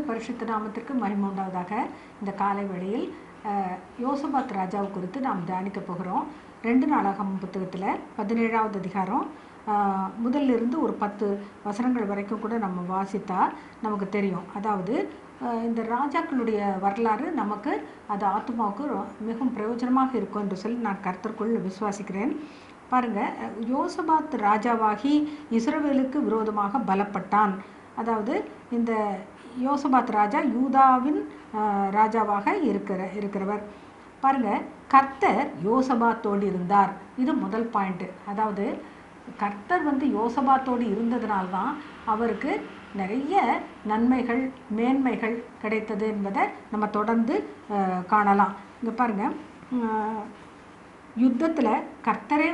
பரிசுத்த நாமத்திற்கு மகிமை உண்டாவதாக. இந்த காலை வேளையில் யோசபாத் ராஜாவை குறித்து நாம் தியானிக்க போகிறோம். 2 நாளாகமம் புத்தகத்தில் 17வது அதிகாரம் முதலிருந்து ஒரு 10 வசனங்கள் வரைக்கும் கூட நம்ம வாசித்தா நமக்கு தெரியும். அதாவது இந்த ராஜாக்களுடைய வரலாறு நமக்கு அது ஆத்மாவுக்கு மிகவும் பிரயோஜனமாக இருக்கும் என்று சொல்லி நான் கர்த்தருக்குள் விசுவாசிக்கிறேன். பாருங்கள், யோசபாத் ராஜாவாகி இஸ்ரவேலுக்கு விரோதமாக பலப்பட்டான். அதாவது இந்த யோசபாத் ராஜா யூதாவின் ராஜாவாக இருக்கிறவர். பாருங்கள், கர்த்தர் யோசபாத்தோடு இருந்தார். இது முதல் பாயிண்ட்டு. அதாவது கர்த்தர் யோசபாத்தோடு இருந்ததுனால்தான் அவருக்கு நிறைய நன்மைகள் மேன்மைகள் கிடைத்தது என்பதை நம்ம தொடர்ந்து காணலாம். இங்கே பாருங்கள், யுத்தத்தில் கர்த்தரே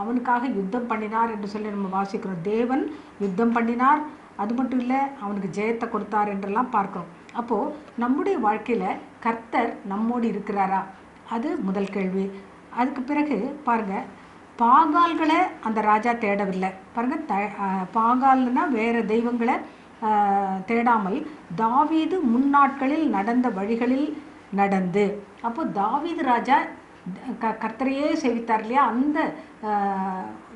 அவனுக்காக யுத்தம் பண்ணினார் என்று சொல்லி நம்ம வாசிக்கிறோம். தேவன் யுத்தம் பண்ணினார், அது மட்டும் இல்லை அவனுக்கு ஜெயத்தை கொடுத்தார் என்றெல்லாம் பார்க்கிறோம். அப்போது நம்முடைய வாழ்க்கையில் கர்த்தர் நம்மோடு இருக்கிறாரா? அது முதல் கேள்வி. அதுக்கு பிறகு பாருங்கள், பாகால்களை அந்த ராஜா தேடவில்லை. பாருங்கள், பாகால்னா வேறு தெய்வங்களை தேடாமல் தாவீது முன்னாட்களில் நடந்த வழிகளில் நடந்து, அப்போது தாவீது ராஜா கர்த்தரையே சேவித்தார் இல்லையா, அந்த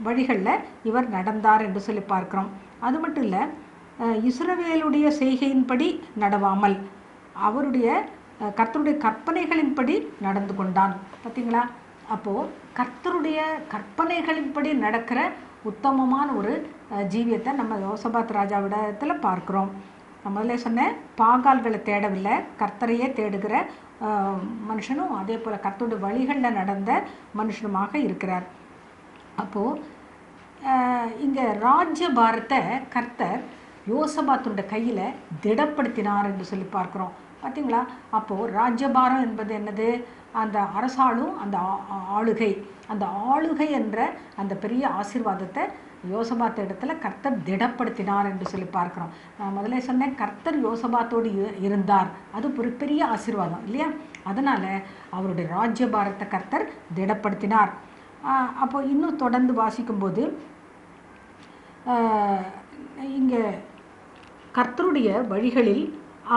வழிகளில் இவர் நடந்தார் என்று சொல்லி பார்க்குறோம். அது மட்டும் இல்லை, இஸ்ரவேலுடைய செய்கையின்படி நடவாமல் கர்த்தருடைய கற்பனைகளின்படி நடந்து கொண்டான். பார்த்தீங்களா? அப்போது கர்த்தருடைய கற்பனைகளின்படி நடக்கிற உத்தமமான ஒரு ஜீவியத்தை நம்ம யோசபாத் ராஜாவிடத்தில் பார்க்குறோம். நான் முதல்ல சொன்னேன், பாகால்களை தேடவில்லை, கர்த்தரையே தேடுகிற மனுஷனும் அதே போல் கர்த்தருடைய வழிகளில் நடந்த மனுஷனுமாக இருக்கிறார். அப்போது இங்கே ராஜ்யபாரத்தை கர்த்தர் யோசபாத்துடைய கையில் திடப்படுத்தினார் என்று சொல்லி பார்க்குறோம். பார்த்தீங்களா? அப்போது ராஜ்யபாரம் என்பது என்னது? அந்த அரசாளும் அந்த ஆளுகை என்ற அந்த பெரிய ஆசீர்வாதத்தை யோசபாத் இடத்துல கர்த்தர் திடப்படுத்தினார் என்று சொல்லி பார்க்குறோம். நான் முதல்ல சொன்னேன், கர்த்தர் யோசபாத்தோடு இருந்தார். அது ஒரு பெரிய ஆசீர்வாதம் இல்லையா? அதனால் அவருடைய ராஜ்யபாரத்தை கர்த்தர் திடப்படுத்தினார். அப்போ இன்னும் தொடர்ந்து வாசிக்கும்போது இங்கே கர்த்தருடைய வழிகளில்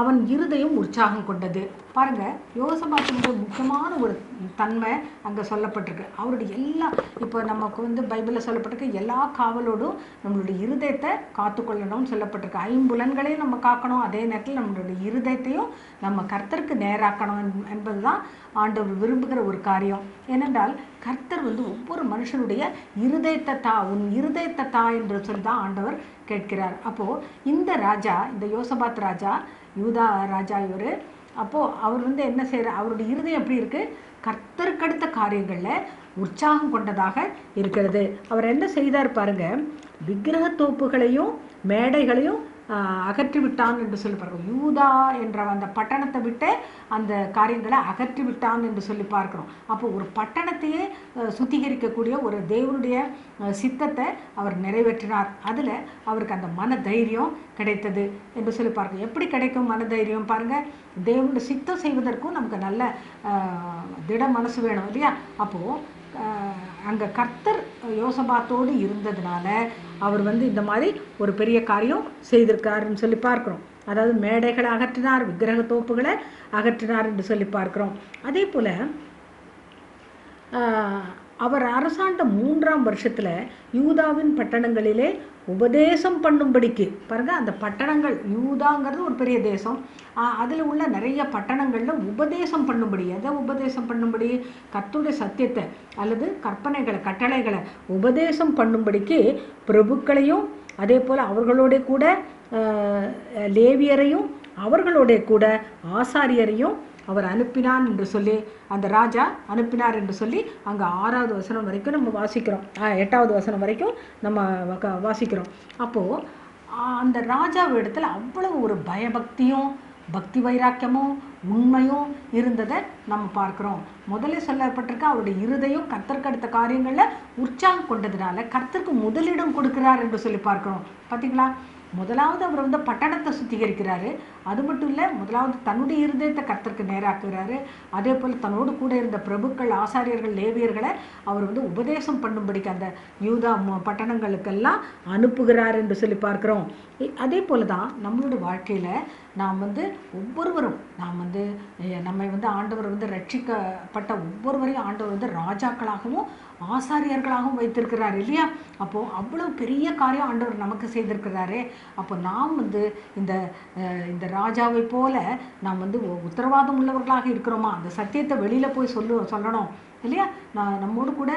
அவன் இருதயம் உற்சாகம் கொண்டது. பாருங்கள், யோசபாத்தினுடைய முக்கியமான ஒரு தன்மை அங்கே சொல்லப்பட்டிருக்கு. அவருடைய இப்போ நமக்கு பைபிளில் சொல்லப்பட்டிருக்கு, எல்லா காவலோடும் நம்மளுடைய இருதயத்தை காத்துக்கொள்ளணும்னு சொல்லப்பட்டிருக்கு. 5 புலன்களையும் நம்ம காக்கணும், அதே நேரத்தில் நம்மளுடைய இருதயத்தையும் நம்ம கர்த்தருக்கு நேராக்கணும் என்பது தான் ஆண்டவர் விரும்புகிற ஒரு காரியம். ஏனென்றால் கர்த்தர் ஒவ்வொரு மனுஷனுடைய உன் இருதயத்தை தா என்று சொல்லி தான் ஆண்டவர் கேட்கிறார். அப்போது இந்த யோசபாத் ராஜா, யூதா ராஜா இவர், அப்போது அவர் என்ன செய்கிறார்? அவருடைய இருதயம் எப்படி இருக்குது? கர்த்தருக்கடுத்த காரியங்களில் உற்சாகம் கொண்டதாக இருக்கிறது. அவர் என்ன செய்தார் பாருங்க, விக்கிரகத்தோப்புகளையும் மேடைகளையும் அகற்றி விட்டான் என்று சொல்லி பார்க்கிறோம். யூதா என்ற அந்த பட்டணத்தை விட்டு அந்த காரியங்களை அகற்றி விட்டான் என்று சொல்லி பார்க்கிறோம். அப்போ ஒரு பட்டணத்தையே சுத்திகரிக்கக்கூடிய ஒரு தேவனுடைய சித்தத்தை அவர் நிறைவேற்றினார். அதில் அவருக்கு அந்த மன தைரியம் கிடைத்தது என்று சொல்லி பார்க்கிறோம். எப்படி கிடைக்கும் மன தைரியம்? பாருங்கள், தேவனுடைய சித்தம் செய்வதற்கும் நமக்கு நல்ல திட மனசு வேணும் இல்லையா? அப்போது அங்கே கர்த்தர் யோசபாத்தோடு இருந்ததுனால அவர் இந்த மாதிரி ஒரு பெரிய காரியம் செய்திருக்காருன்னு சொல்லி பார்க்குறோம். அதாவது மேடைகளை அகற்றினார், விக்கிரக தோப்புகளை அகற்றினார் என்று சொல்லி பார்க்குறோம். அதே போல் அவர் அரசாண்ட 3ஆம் வருஷத்தில் யூதாவின் பட்டணங்களிலே உபதேசம் பண்ணும்படிக்கு, பாருங்கள், அந்த பட்டணங்கள், யூதாங்கிறது ஒரு பெரிய தேசம், அதில் உள்ள நிறைய பட்டணங்களில் உபதேசம் பண்ணும்படி, எதை உபதேசம் பண்ணும்படி? கர்த்தருடைய சத்தியத்தை அல்லது கற்பனைகளை கட்டளைகளை உபதேசம் பண்ணும்படிக்கு பிரபுக்களையும் அதே போல் அவர்களோட கூட லேவியரையும் அவர்களோட கூட ஆசாரியரையும் அவர் அனுப்பினான் என்று சொல்லி, அந்த ராஜா அனுப்பினார் என்று சொல்லி அங்கே 6வது வசனம் வரைக்கும் நம்ம வாசிக்கிறோம், 8வது வசனம் வரைக்கும் நம்ம வாசிக்கிறோம். அப்போது அந்த ராஜாவிடத்தில் அவ்வளவு ஒரு பயபக்தியும் பக்தி வைராக்கியமும் உண்மையும் இருந்ததை நம்ம பார்க்குறோம். முதலே சொல்லப்பட்டிருக்க அவருடைய இருதயம் கர்த்தருக்கு அடுத்த காரியங்களில் உற்சாகம் கொண்டதுனால கர்த்தருக்கு முதலிடம் கொடுக்கிறார் என்று சொல்லி பார்க்குறோம். பார்த்தீங்களா? முதலாவது அவர் வந்து பட்டணத்தை சுத்திகரிக்கிறாரு. அது மட்டும் இல்லை, முதலாவது தன்னுடைய இருதயத்தை கர்த்தருக்கு நேராக்குறாரு. அதே போல் தன்னோடு கூட இருந்த பிரபுக்கள், ஆசாரியர்கள், லேவியர்களை அவர் வந்து உபதேசம் பண்ணும்படிக்கு அந்த யூதா பட்டணங்களுக்கெல்லாம் அனுப்புகிறார் என்று சொல்லி பார்க்குறோம். அதே போல தான் நம்மளோட வாழ்க்கையில் நாம் வந்து ஒவ்வொருவரும் நம்மை வந்து ஆண்டவர் வந்து ரட்சிக்கப்பட்ட ஒவ்வொருவரையும் ஆண்டவர் வந்து ராஜாக்களாகவும் ஆசாரியர்களாகவும் வைத்திருக்கிறார் இல்லையா? அப்போது அவ்வளோ பெரிய காரியம் ஆண்டவர் நமக்கு செய்திருக்கிறாரே. அப்போ நாம் வந்து இந்த ராஜாவை போல நாம் வந்து உத்தரவாதம் உள்ளவர்களாக இருக்கிறோமா? அந்த சத்தியத்தை வெளியில் போய் சொல்லணும் இல்லையா? நம்மோடு கூட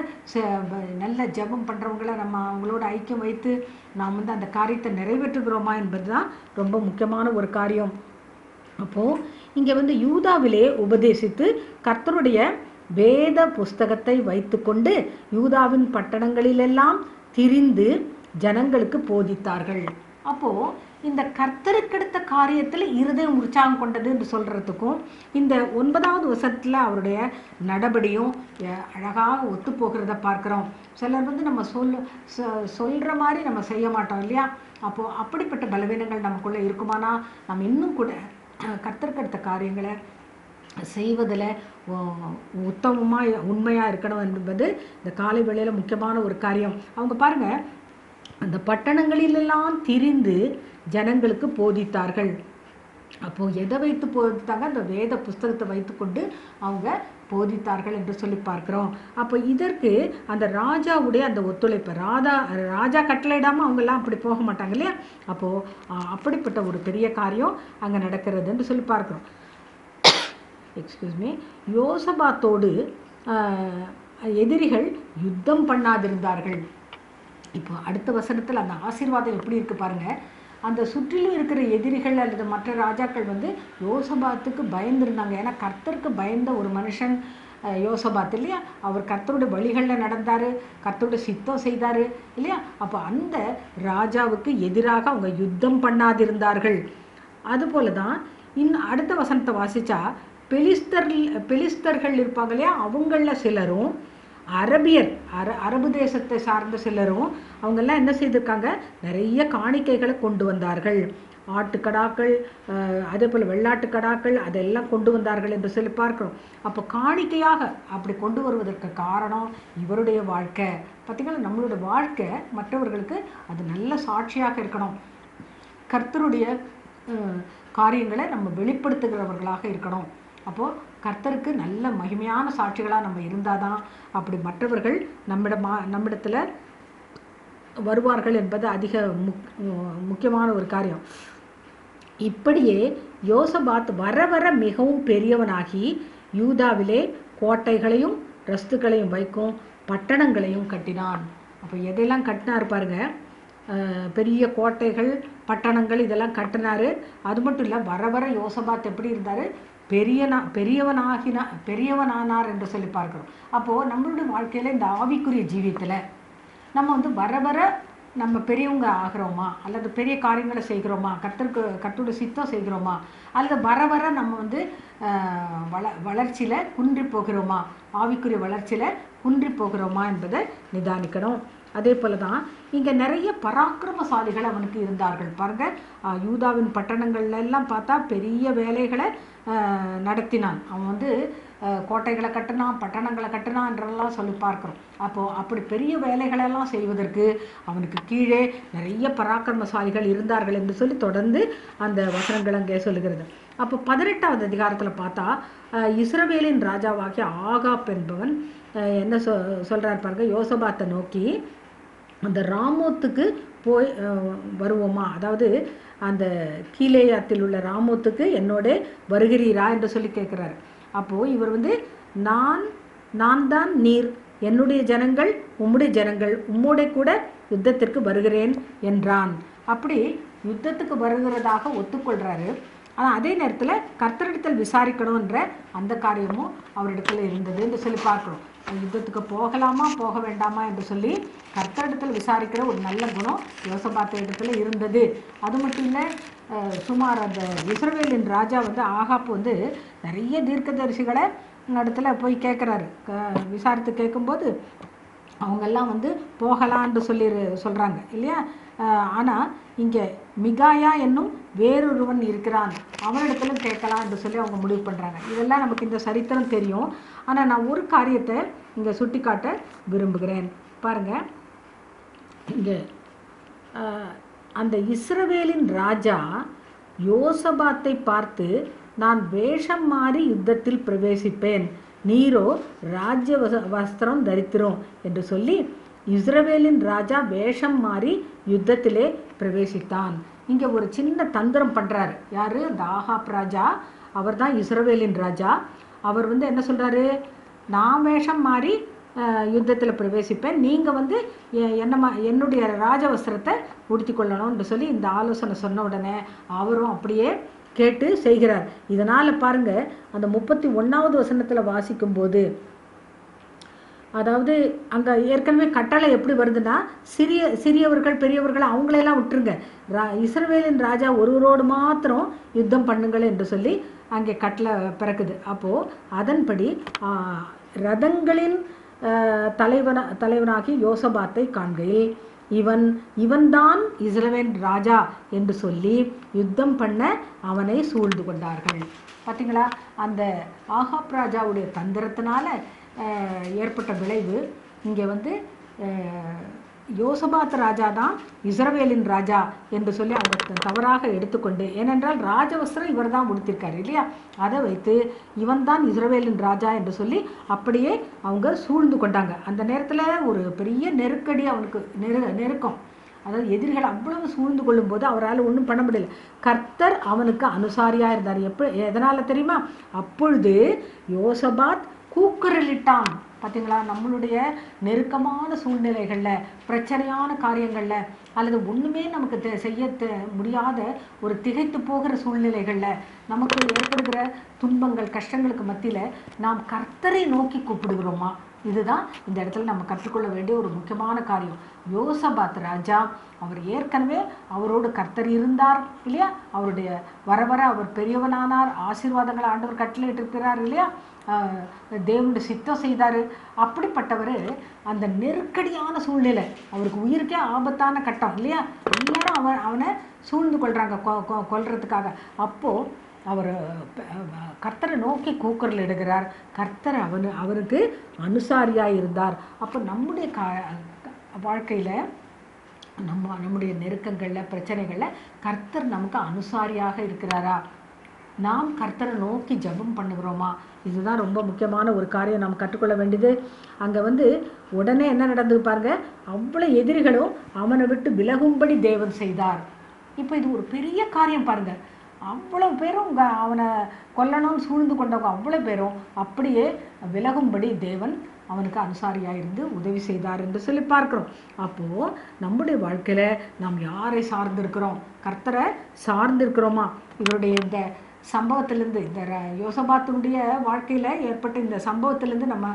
நல்ல ஜெபம் பண்ணுறவங்களை நம்ம அவங்களோட ஐக்கியம் வைத்து நாம் வந்து அந்த காரியத்தை நிறைவேற்றுகிறோமா என்பது தான் ரொம்ப முக்கியமான ஒரு காரியம். அப்போது இங்கே வந்து யூதாவிலே உபதேசித்து கர்த்தருடைய வேத புஸ்தகத்தை வைத்துக்கொண்டு யூதாவின் பட்டணங்களிலெல்லாம் திரிந்து ஜனங்களுக்கு போதித்தார்கள். அப்போது இந்த கர்த்தருக்கெடுத்த காரியத்தில் இருதயம் உற்சாகம் கொண்டது என்று சொல்கிறதுக்கும் இந்த 9வது வசனத்தில் அவருடைய நடபடியும் அழகாக ஒத்து போகிறத பார்க்குறோம். சிலர் வந்து நம்ம சொல்கிற மாதிரி நம்ம செய்ய மாட்டோம் இல்லையா? அப்போது அப்படிப்பட்ட பலவீனங்கள் நமக்குள்ளே இருக்குமானா நம்ம இன்னும் கூட கர்த்தருக்கெடுத்த காரியங்களை செய்வதில் உத்தமமாக உண்மையாக இருக்கணும் என்பது இந்த காலை வேளையில் முக்கியமான ஒரு காரியம். அவங்க பாருங்கள், அந்த பட்டணங்களிலெல்லாம் திரிந்து ஜனங்களுக்கு போதித்தார்கள். அப்போது எதை வைத்து போதித்தாங்க? அந்த வேத புஸ்தகத்தை வைத்துக்கொண்டு அவங்க போதித்தார்கள் என்று சொல்லி பார்க்குறோம். அப்போ இதற்கு அந்த ராஜாவுடைய அந்த ஒத்துழைப்பு, ராஜா கட்டளையிடாமல் அவங்கெல்லாம் அப்படி போக மாட்டாங்க இல்லையா? அப்போது அப்படிப்பட்ட ஒரு பெரிய காரியம் அங்கே நடக்கிறது என்று சொல்லி பார்க்குறோம். யோசபாத்தோடு எதிரிகள் யுத்தம் பண்ணாதிருந்தார்கள். இப்போ அடுத்த வசனத்தில் அந்த ஆசீர்வாதம் எப்படி இருக்குது பாருங்கள். அந்த சுற்றிலும் இருக்கிற எதிரிகள் அல்லது மற்ற ராஜாக்கள் வந்து யோசபாத்துக்கு பயந்துருந்தாங்க. ஏன்னா கர்த்தருக்கு பயந்த ஒரு மனுஷன் யோசபாத் இல்லையா? அவர் கர்த்தருடைய வழிகளில் நடந்தார், கர்த்தருடைய சித்தம் செய்தார் இல்லையா? அப்போ அந்த ராஜாவுக்கு எதிராக அவங்க யுத்தம் பண்ணாதிருந்தார்கள். அதுபோல தான் அடுத்த வசனத்தை வாசித்தா பெலிஸ்தர்கள் இருப்பாங்க இல்லையா? அவங்களில் சிலரும் அரபு தேசத்தை சார்ந்த சிலரும் அவங்கெல்லாம் என்ன செய்திருக்காங்க? நிறைய காணிக்கைகளை கொண்டு வந்தார்கள். ஆட்டுக்கடாக்கள், அதே போல் வெள்ளாட்டுக்கடாக்கள் அதெல்லாம் கொண்டு வந்தார்கள் என்று சொல்லி பார்க்கிறோம். அப்போ காணிக்கையாக அப்படி கொண்டு வருவதற்கு காரணம் இவருடைய வாழ்க்கை. பார்த்திங்கன்னா நம்மளுடைய வாழ்க்கை மற்றவர்களுக்கு அது நல்ல சாட்சியாக இருக்கணும். கர்த்தருடைய காரியங்களை நம்ம வெளிப்படுத்துகிறவர்களாக இருக்கணும். அப்போது கர்த்தருக்கு நல்ல மகிமையான சாட்சிகளாக நம்ம இருந்தால் தான் அப்படி மற்றவர்கள் நம்மிடத்தில் வருவார்கள் என்பது அதிக முக்கியமான ஒரு காரியம். இப்படியே யோசபாத் வர வர மிகவும் பெரியவனாகி யூதாவிலே கோட்டைகளையும் ரஸ்துக்களையும் வைக்கும் பட்டணங்களையும் கட்டினான். அப்போ எதையெல்லாம் கட்டினார் பாருங்க, பெரிய கோட்டைகள் பட்டணங்கள் இதெல்லாம் கட்டினார். அது மட்டும் இல்லை, வர வர யோசபாத் எப்படி இருந்தார்? பெரியவனானார் என்று சொல்லி பார்க்குறோம். அப்போது நம்மளுடைய வாழ்க்கையில் இந்த ஆவிக்குரிய ஜீவியத்தில் நம்ம வந்து வர வர நம்ம பெரியவங்க ஆகிறோமா, அல்லது பெரிய காரியங்களை செய்கிறோமா, கர்த்தருடைய சித்தம் செய்கிறோமா, அல்லது வர வர நம்ம வந்து வளர்ச்சியில் குன்றி போகிறோமா, ஆவிக்குரிய வளர்ச்சியில் குன்றி போகிறோமா என்பதை நிதானிக்கணும். அதே போல தான் இங்கே நிறைய பராக்கிரமசாலிகள் அவனுக்கு இருந்தார்கள். பாருங்கள், யூதாவின் பட்டணங்கள்லாம் பார்த்தா பெரிய வேலைகளை நடத்தினான். அவன் வந்து கோட்டைகளை கட்டினான், பட்டணங்களை கட்டினான்றெல்லாம் சொல்லி பார்க்குறோம். அப்போது அப்படி பெரிய வேலைகளெல்லாம் செய்வதற்கு அவனுக்கு கீழே நிறைய பராக்கிரமசாலிகள் இருந்தார்கள் என்று சொல்லி தொடர்ந்து அந்த வசனங்கள் அங்கே சொல்லுகிறது. அப்போ 18வது அதிகாரத்தில் பார்த்தா இஸ்ரவேலின் ராஜாவாகிய ஆகாப் என்பவன் என்ன சொல்கிறார் பாருங்க, யோசபாத்தை நோக்கி அந்த ராமோத்துக்கு போய் வருவோமா, அதாவது அந்த கீலேயாத்தில் உள்ள ராமோத்துக்கு என்னோட வருகிறீரா என்று சொல்லி கேட்குறாரு. அப்போது இவர் வந்து நான் தான் நீர், என்னுடைய ஜனங்கள் உம்முடைய ஜனங்கள், உம்மோட கூட யுத்தத்திற்கு வருகிறேன் என்றான். அப்படி யுத்தத்துக்கு வருகிறதாக ஒத்துக்கொள்கிறாரு. ஆனால் அதே நேரத்தில் கர்த்தரிடத்தில் விசாரிக்கணுன்ற அந்த காரியமும் அவரிடத்தில் இருந்தது என்று சொல்லி பார்க்குறோம். யுத்தத்துக்கு போகலாமா போக வேண்டாமா என்று சொல்லி கர்த்தரிடத்தில் விசாரிக்கிற ஒரு நல்ல குணம் யோசபாத் இடத்துல இருந்தது. அது மட்டும் இல்லை, சுமார் அந்த இஸ்ரவேலின் ராஜா வந்து ஆகாப் வந்து நிறைய தீர்க்கதரிசிகளை இடத்துல போய் கேட்குறாரு. விசாரித்து கேட்கும்போது அவங்கெல்லாம் வந்து போகலான்னு சொல்கிறாங்க இல்லையா? ஆனால் இங்கே மிகாயா என்னும் வேறொருவன் இருக்கிறான், அவனிடத்திலும் கேட்கலாம் என்று சொல்லி அவங்க முடிவு பண்ணுறாங்க. இதெல்லாம் நமக்கு இந்த சரித்திரம் தெரியும். ஆனால் நான் ஒரு காரியத்தை இங்கே சுட்டி காட்ட விரும்புகிறேன். பாருங்கள், இங்கே அந்த இஸ்ரவேலின் ராஜா யோசபாத்தை பார்த்து, நான் வேஷம் மாறி யுத்தத்தில் பிரவேசிப்பேன், நீரோ ராஜ்ய வஸ்திரம் தரித்திரோம் என்று சொல்லி இஸ்ரவேலின் ராஜா வேஷம் மாறி யுத்தத்திலே பிரவேசித்தான். இங்கே ஒரு சின்ன தந்திரம் பண்ணுறாரு. யார்? அந்த ஆகாப் ராஜா. அவர் தான் இஸ்ரவேலின் ராஜா. அவர் என்ன சொல்கிறாரு, நான் வேஷம் மாறி யுத்தத்தில் பிரவேசிப்பேன், நீங்கள் என்னுடைய ராஜவஸ்திரத்தை உடுத்தி கொள்ளணும்னு சொல்லி இந்த ஆலோசனை சொன்ன உடனே அவரும் அப்படியே கேட்டு செய்கிறார். இதனால் பாருங்கள், அந்த 31வது வசனத்தில் வாசிக்கும்போது, அதாவது அங்கே ஏற்கனவே கட்டளை எப்படி வருதுன்னா, சிறியவர்கள் பெரியவர்கள் அவங்களையெல்லாம் விட்டுருங்க, இஸ்ரவேலின் ராஜா ஒருவரோடு மாத்திரம் யுத்தம் பண்ணுங்கள் என்று சொல்லி அங்கே கட்டளை பிறக்குது. அப்போது அதன்படி ரதங்களின் தலைவனாகி யோசபாத்தை காண்கையில், இவன்தான் இஸ்ரவேல் ராஜா என்று சொல்லி யுத்தம் பண்ண அவனை சூழ்ந்து கொண்டார்கள். பார்த்தீங்களா, அந்த ஆகாப் ராஜாவுடைய தந்திரத்தினால ஏற்பட்ட விளைவு. இங்கே யோசபாத் ராஜா தான் இஸ்ரவேலின் ராஜா என்று சொல்லி அவங்க தவறாக எடுத்துக்கொண்டு, ஏனென்றால் ராஜவஸ்திரம் இவர் தான் உடுத்திருக்காரு இல்லையா, அதை வைத்து இவன் தான் இஸ்ரவேலின் ராஜா என்று சொல்லி அப்படியே அவங்க சூழ்ந்து கொண்டாங்க. அந்த நேரத்தில் ஒரு பெரிய நெருக்கடி அவனுக்கு நெருக்கம். அதாவது எதிரிகள் அவ்வளவு சூழ்ந்து கொள்ளும்போது அவரால் ஒன்றும் பண்ண முடியல. கர்த்தர் அவனுக்கு அனுசாரியாக இருந்தார். எதனால் தெரியுமா? அப்பொழுது யோசபாத் கூக்குரலிட்டான். பார்த்தீங்களா, நம்மளுடைய நெருக்கமான சூழ்நிலைகளில், பிரச்சனையான காரியங்களில், அல்லது ஒன்றுமே நமக்கு செய்ய முடியாத ஒரு திகைத்து போகிற சூழ்நிலைகளில், நமக்கு ஏற்படுகிற துன்பங்கள் கஷ்டங்களுக்கு மத்தியில் நாம் கர்த்தரை நோக்கி கூப்பிடுகிறோமா? இதுதான் இந்த இடத்துல நம்ம கற்றுக்கொள்ள வேண்டிய ஒரு முக்கியமான காரியம். யோசபாத் ராஜா, அவர் ஏற்கனவே அவரோடு கர்த்தர் இருந்தார் இல்லையா, அவருடைய வர அவர் பெரியவனானார், ஆசீர்வாதங்களை ஆண்டவர் கட்டளையிட்டு இருக்கிறார் இல்லையா, தேவனுடைய சித்தம் செய்தார். அப்படிப்பட்டவர் அந்த நெருக்கடியான சூழ்நிலை, அவருக்கு உயிருக்கே ஆபத்தான கட்டம் இல்லையா, எல்லாரும் அவனை சூழ்ந்து கொள்கிறாங்க கொல்றதுக்காக. அப்போது அவர் கர்த்தரை நோக்கி கூக்குரல் இடுகிறார். கர்த்தர் அவருக்கு அனுசாரியாக இருந்தார். அப்போ நம்முடைய வாழ்க்கையில் நம்முடைய நெருக்கங்களில் பிரச்சனைகளில் கர்த்தர் நமக்கு அனுசாரியாக இருக்கிறாரா? நாம் கர்த்தரை நோக்கி ஜெபம் பண்ணுகிறோமா? இதுதான் ரொம்ப முக்கியமான ஒரு காரியம் நாம் கற்றுக்கொள்ள வேண்டியது. அங்கே உடனே என்ன நடந்தது பாருங்க, அவ்வளோ எதிரிகளும் அவனை விட்டு விலகும்படி தேவன் செய்தார். இப்போ இது ஒரு பெரிய காரியம் பாருங்க. அவ்வளோ பேரும் அவனை கொல்லணும்னு சூழ்ந்து கொண்டவங்க அவ்வளோ பேரும் அப்படியே விலகும்படி தேவன் அவனுக்கு அனுசாரியாக இருந்து உதவி செய்தார் என்று சொல்லி பார்க்குறோம். அப்போது நம்முடைய வாழ்க்கையில் நாம் யாரை சார்ந்திருக்கிறோம்? கர்த்தரை சார்ந்திருக்கிறோமா? இவருடைய இந்த சம்பவத்திலேருந்து, இந்த யோசபாத்தினுடைய வாழ்க்கையில் ஏற்பட்ட இந்த சம்பவத்திலேருந்து நம்ம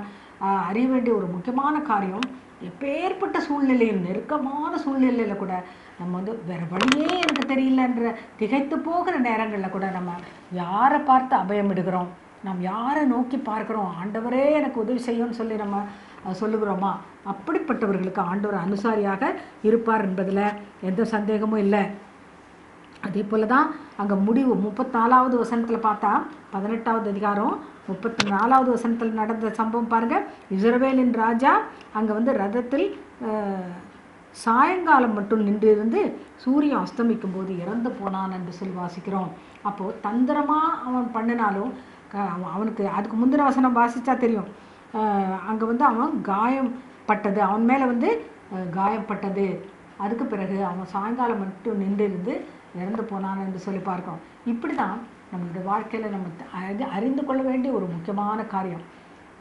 அறிய வேண்டிய ஒரு முக்கியமான காரியம், எப்பேற்பட்ட சூழ்நிலையில், நெருக்கமான சூழ்நிலையில் கூட நம்ம வேறு வழியே எனக்கு தெரியலன்ற திகைத்து போகிற நேரங்களில் கூட நம்ம யாரை பார்த்து அபயமிடுகிறோம்? நாம் யாரை நோக்கி பார்க்குறோம்? ஆண்டவரே எனக்கு உதவி செய்யும்னு சொல்லி நம்ம சொல்லுகிறோமா? அப்படிப்பட்டவர்களுக்கு ஆண்டவர் அனுசாரியாக இருப்பார் என்பதில் எந்த சந்தேகமும் இல்லை. அதே போல் தான் அங்கே முடிவு 34வது வசனத்தில் பார்த்தா, 18வது அதிகாரம் 34வது வசனத்தில் நடந்த சம்பவம் பாருங்கள். இஸ்ரவேலின் ராஜா அங்கே ரதத்தில் சாயங்காலம் மட்டும் நின்றிருந்து சூரியன் அஸ்தமிக்கும் போது இறந்து போனான் என்று சொல்லி வாசிக்கிறோம். அப்போது தந்திரமாக அவன் பண்ணினாலும் அவனுக்கு அதுக்கு முந்தின வசனம் வாசித்தா தெரியும். அங்கே அவன் காயப்பட்டது, அவன் மேலே காயப்பட்டது. அதுக்கு பிறகு அவன் சாயங்காலம் மட்டும் நின்றிருந்து இறந்து போனான் என்று சொல்லி பார்க்கிறோம். இப்படி தான் நம்மளுடைய வாழ்க்கையில் நம்ம அறிந்து கொள்ள வேண்டிய ஒரு முக்கியமான காரியம்,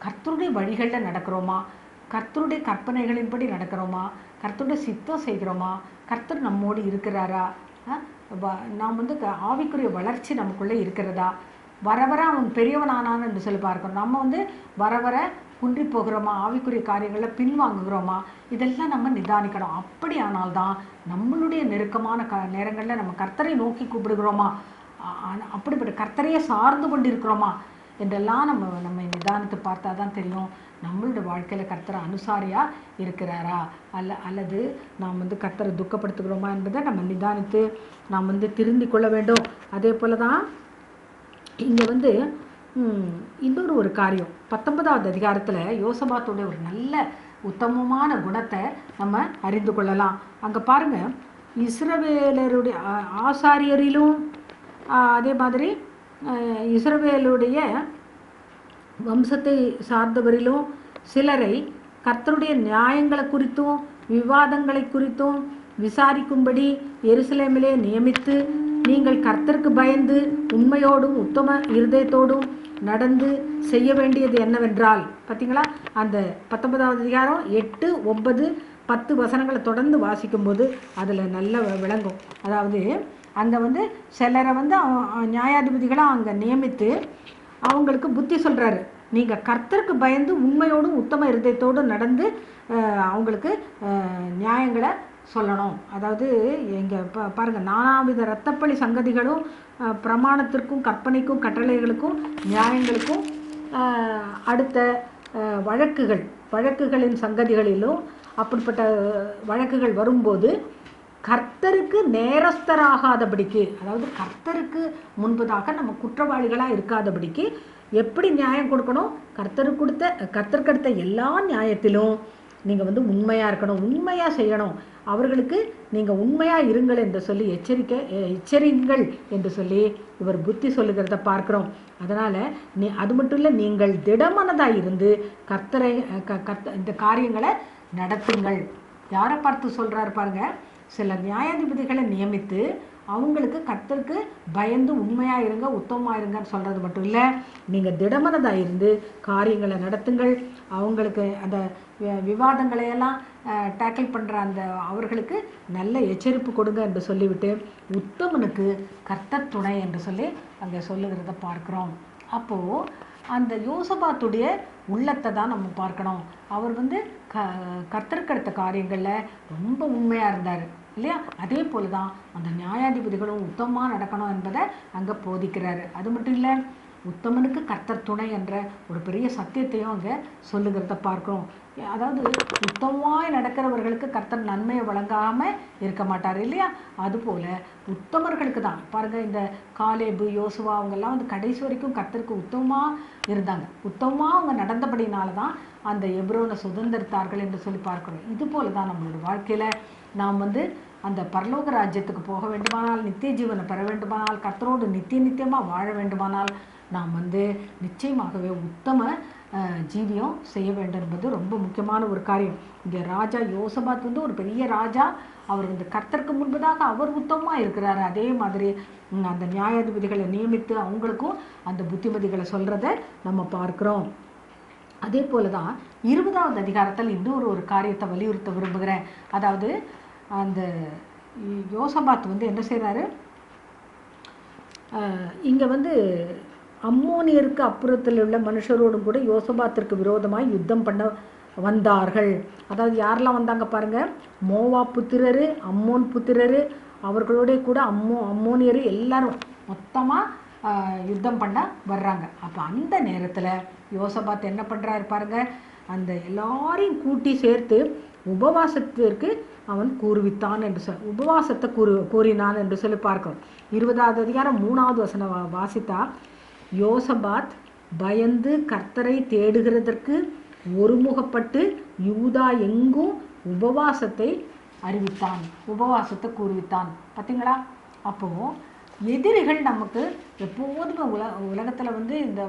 கர்த்தருடைய வழிகளில் நடக்கிறோமா? கர்த்தருடைய கற்பனைகளின்படி நடக்கிறோமா? கர்த்தருடைய சித்தம் செய்கிறோமா? கர்த்தர் நம்மோடு இருக்கிறாரா? நாம் ஆவிக்குரிய வளர்ச்சி நமக்குள்ளே இருக்கிறதா? வர அவன் பெரியவனானான் என்று சொல்லி பார்க்கிறோம். நம்ம வர குன்றி போகிறோமா? ஆவிக்குரிய காரியங்களில் பின்வாங்குகிறோமா? இதெல்லாம் நம்ம நிதானிக்கணும். அப்படி ஆனால்தான் நம்மளுடைய நெருக்கமான நேரங்களில் நம்ம கர்த்தரை நோக்கி கூப்பிடுகிறோமா? அப்படிப்பட்ட கர்த்தரையே சார்ந்து கொண்டு இருக்கிறோமா? என்றெல்லாம் நம்ம நிதானத்தை பார்த்தா தான் தெரியும் நம்மளோட வாழ்க்கையில் கர்த்தரை அனுசாரியாக இருக்கிறாரா அல்லது நாம் வந்து கர்த்தரை துக்கப்படுத்துகிறோமா என்பதை நம்ம நிதானித்து நாம் வந்து திருந்தி கொள்ள வேண்டும். அதே போல் தான் இங்கே வந்து இன்னொரு ஒரு காரியம் 19வது அதிகாரத்தில் யோசபாத்தோட ஒரு நல்ல உத்தமமான குணத்தை நம்ம அறிந்து கொள்ளலாம். அங்கே பாருங்கள், இஸ்ரவேலருடைய ஆசாரியரிலும் அதே மாதிரி இஸ்ரவேலுடைய வம்சத்தை சார்ந்தவரிலும் சிலரை கர்த்தருடைய நியாயங்களை குறித்தும் விவாதங்களை குறித்தும் விசாரிக்கும்படி எருசலேமிலே நியமித்து, நீங்கள் கர்த்தருக்கு பயந்து உண்மையோடும் உத்தம இருதயத்தோடும் நடந்து செய்ய வேண்டியது என்னவென்றால், பார்த்தீங்களா, அந்த 19வது அதிகாரம் 8, 9, 10 வசனங்களை தொடர்ந்து வாசிக்கும்போது அதில் நல்ல விளங்கும். அதாவது அங்கே வந்து சிலரை வந்து நியாயாதிபதிகளாக அங்கே நியமித்து அவங்களுக்கு புத்தி சொல்கிறாரு. நீங்கள் கர்த்தருக்கு பயந்து உண்மையோடும் உத்தம இருதயத்தோடும் நடந்து அவங்களுக்கு நியாயங்களை சொல்லணும். அதாவது எங்கள் பாருங்கள், நானாவித இரத்தப்பழி சங்கதிகளும் பிரமாணத்திற்கும் கற்பனைக்கும் கட்டளைகளுக்கும் நியாயங்களுக்கும் அடுத்த வழக்குகளின் சங்கதிகளிலும் அப்படிப்பட்ட வழக்குகள் வரும்போது கர்த்தருக்கு நேரஸ்தராகாதபடிக்கு, அதாவது கர்த்தருக்கு முன்பதாக நம்ம குற்றவாளிகளாக இருக்காதபடிக்கு எப்படி நியாயம் கொடுக்கணும், கர்த்தருக்கு அடுத்த எல்லா நியாயத்திலும் நீங்கள் வந்து உண்மையாக இருக்கணும், உண்மையாக செய்யணும், அவர்களுக்கு நீங்கள் உண்மையாக இருங்கள் என்று சொல்லி எச்சரிங்கள் என்று சொல்லி இவர் புத்தி சொல்லுகிறத பார்க்குறோம். அதனால் அது மட்டும் இல்லை, நீங்கள் திடமனதாக இருந்து இந்த காரியங்களை நடத்துங்கள். யாரை பார்த்து சொல்கிறாரு பாருங்க, சில நியாயாதிபதிகளை நியமித்து அவங்களுக்கு கர்த்தருக்கு பயந்து உண்மையாக இருங்க, உத்தமமாக இருங்கன்னு சொல்கிறது மட்டும் இல்லை, நீங்கள் திடமனதாக இருந்து காரியங்களை நடத்துங்கள். அவங்களுக்கு அந்த விவாதங்களையெல்லாம் டேக்கிள் பண்ணுற அவர்களுக்கு நல்ல எச்சரிப்பு கொடுங்க என்று சொல்லிவிட்டு உத்தமனுக்கு கர்த்தர் துணை என்று சொல்லி அங்கே சொல்லுகிறத பார்க்குறோம். அப்போது அந்த யோசபாத்துடைய உள்ளத்தை தான் நம்ம பார்க்கணும். அவர் வந்து கர்த்தருக்கு அடுத்த காரியங்களில் ரொம்ப உண்மையாக இருந்தார் இல்லையா? அதே போல் தான் அந்த நியாயாதிபதிகளும் உத்தமமாக நடக்கணும் என்பதை அங்கே போதிக்கிறாரு. அது மட்டும் இல்லை, உத்தமனுக்கு கர்த்தர் துணை என்ற ஒரு பெரிய சத்தியத்தையும் அங்கே சொல்லுகிறத பார்க்குறோம். அதாவது உத்தமமாய் நடக்கிறவர்களுக்கு கர்த்தர் நன்மையை வழங்காமல் இருக்க மாட்டார் இல்லையா? அதுபோல் உத்தமர்களுக்கு தான் பாருங்கள், இந்த காலேபு, யோசுவா அவங்கெல்லாம் வந்து கடைசி வரைக்கும் கர்த்தருக்கு உத்தமமாக இருந்தாங்க. உத்தமமாக அவங்க நடந்தபடினால தான் அந்த எப்ரோனை சுதந்திரித்தார்கள் என்று சொல்லி பார்க்கணும். இது போல தான் நம்மளோட வாழ்க்கையில் நாம் வந்து அந்த பரலோக ராஜ்யத்துக்கு போக வேண்டுமானால், நித்திய ஜீவனை பெற வேண்டுமானால், கர்த்தரோடு நித்தியமாக வாழ வேண்டுமானால் நாம் வந்து நிச்சயமாகவே உத்தம ஜீவியம் செய்ய வேண்டும் என்பது ரொம்ப முக்கியமான ஒரு காரியம். இங்கே ராஜா யோசபாத் வந்து ஒரு பெரிய ராஜா, அவர் வந்து கர்த்தருக்கு முன்பதாக அவர் உத்தமமாக இருக்கிறாரு. அதே மாதிரி அந்த நியாயாதிபதிகளை நியமித்து அவங்களுக்கும் அந்த புத்திமதிகளை சொல்கிறத நம்ம பார்க்குறோம். அதே போல தான் 20வது அதிகாரத்தில் இன்னொரு காரியத்தை வலியுறுத்த விரும்புகிறேன். அதாவது அந்த யோசபாத் வந்து என்ன செய்கிறாரு, இங்கே வந்து அம்மோனியருக்கு அப்புறத்தில் உள்ள மனுஷரோடும் கூட யோசபாத்திற்கு விரோதமாக யுத்தம் பண்ண வந்தார்கள். அதாவது யாரெல்லாம் வந்தாங்க பாருங்கள், மோவா புத்திரரு, அம்மோன் புத்திரரு, அவர்களோட கூட அம்மோனியரு எல்லாரும் மொத்தமாக யுத்தம் பண்ண வர்றாங்க. அப்போ அந்த நேரத்தில் யோசபாத் என்ன பண்ணுறாரு பாருங்கள், அந்த எல்லாரையும் கூட்டி சேர்த்து உபவாசத்திற்கு அவன் கூறுவித்தான் என்று உபவாசத்தை கூறினான் என்று சொல்லி பார்க்கிறோம். 20வது அதிகாரம் 3வது வசனம் வாசித்தா, யோசபாத் பயந்து கர்த்தரை தேடுகிறதற்கு ஒருமுகப்பட்டு யூதா எங்கும் உபவாசத்தை அறிவித்தான், உபவாசத்தை கூறுவித்தான். பார்த்தீங்களா? அப்போது எதிரிகள் நமக்கு எப்போதுமே உலகத்தில் வந்து இந்த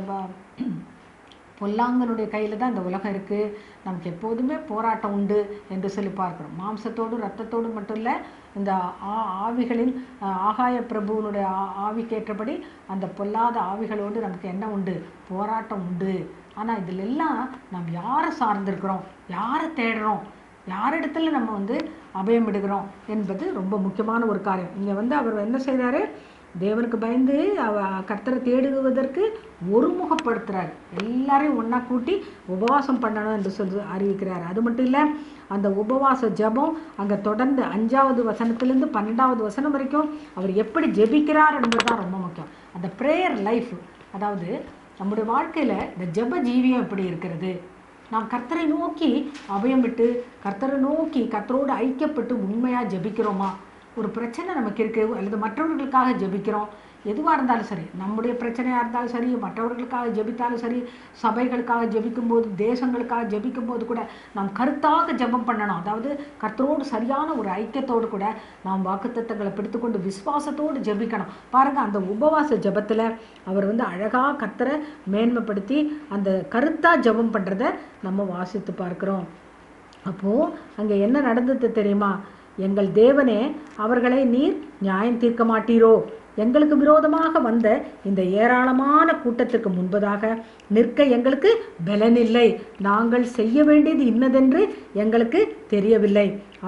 பொல்லாங்கனுடைய கையில் தான் இந்த உலகம் இருக்குது, நமக்கு எப்போதுமே போராட்டம் உண்டு என்று சொல்லி பார்க்குறோம். மாம்சத்தோடும் ரத்தத்தோடும் மட்டும் இல்லை, இந்த ஆவிகளின் ஆகாய பிரபுவனுடைய ஆவிக்கேற்றபடி அந்த பொல்லாத ஆவிகளோடு நமக்கு என்ன உண்டு, போராட்டம் உண்டு. ஆனால் இதில் எல்லாம் நாம் யாரை சார்ந்திருக்கிறோம், யாரை தேடுறோம், யாரிடத்துல நம்ம வந்து அபயம் விடுகிறோம் என்பது ரொம்ப முக்கியமான ஒரு காரியம். இங்கே வந்து அவர் என்ன செய்கிறாரு, தேவனுக்கு பயந்து கர்த்தரை தேடுவதற்கு ஒருமுகப்படுத்துகிறார். எல்லாரையும் ஒன்றா கூட்டி உபவாசம் பண்ணணும் என்று சொல்லி அறிவிக்கிறார். அது மட்டும் இல்லை, அந்த உபவாச ஜபம் அங்கே தொடர்ந்து 5வது வசனத்திலேருந்து 12வது வசனம் வரைக்கும் அவர் எப்படி ஜெபிக்கிறார் என்பது தான் ரொம்ப முக்கியம். அந்த ப்ரேயர் லைஃப், அதாவது நம்முடைய வாழ்க்கையில் இந்த ஜெப ஜீவியம் எப்படி இருக்கிறது? நாம் கர்த்தரை நோக்கி அபயம் விட்டு கர்த்தரை நோக்கி கர்த்தரோடு ஐக்கியப்பட்டு உண்மையாக ஜெபிக்கிறோமா? ஒரு பிரச்சனை நமக்கு இருக்குது அல்லது மற்றவர்களுக்காக ஜெபிக்கிறோம், எதுவாக இருந்தாலும் சரி, நம்முடைய பிரச்சனையாக இருந்தாலும் சரி, மற்றவர்களுக்காக ஜெபித்தாலும் சரி, சபைகளுக்காக ஜெபிக்கும்போது, தேசங்களுக்காக ஜெபிக்கும்போது கூட நாம் கருத்தாக ஜெபம் பண்ணணும். அதாவது கர்த்தரோடு சரியான ஒரு ஐக்கியத்தோடு கூட நாம் வாக்குத்தத்தங்களை பிடித்துக்கொண்டு விசுவாசத்தோடு ஜெபிக்கணும். பாருங்கள், அந்த உபவாச ஜெபத்தில் அவர் அழகாக கர்த்தரை மேன்மைப்படுத்தி அந்த கருத்தாக ஜெபம் பண்ணுறத நம்ம வாசித்து பார்க்குறோம். அப்போது அங்கே என்ன நடந்தது தெரியுமா? எங்கள் தேவனே, அவர்களை நீர் நியாயம் தீர்க்க மாட்டீரோ? எங்களுக்கு விரோதமாக வந்த இந்த ஏராளமான கூட்டத்திற்கு முன்பதாக நிற்க எங்களுக்கு பலனில்லை. நாங்கள் செய்ய வேண்டியது இன்னதென்று எங்களுக்கு தெரியவில்லை.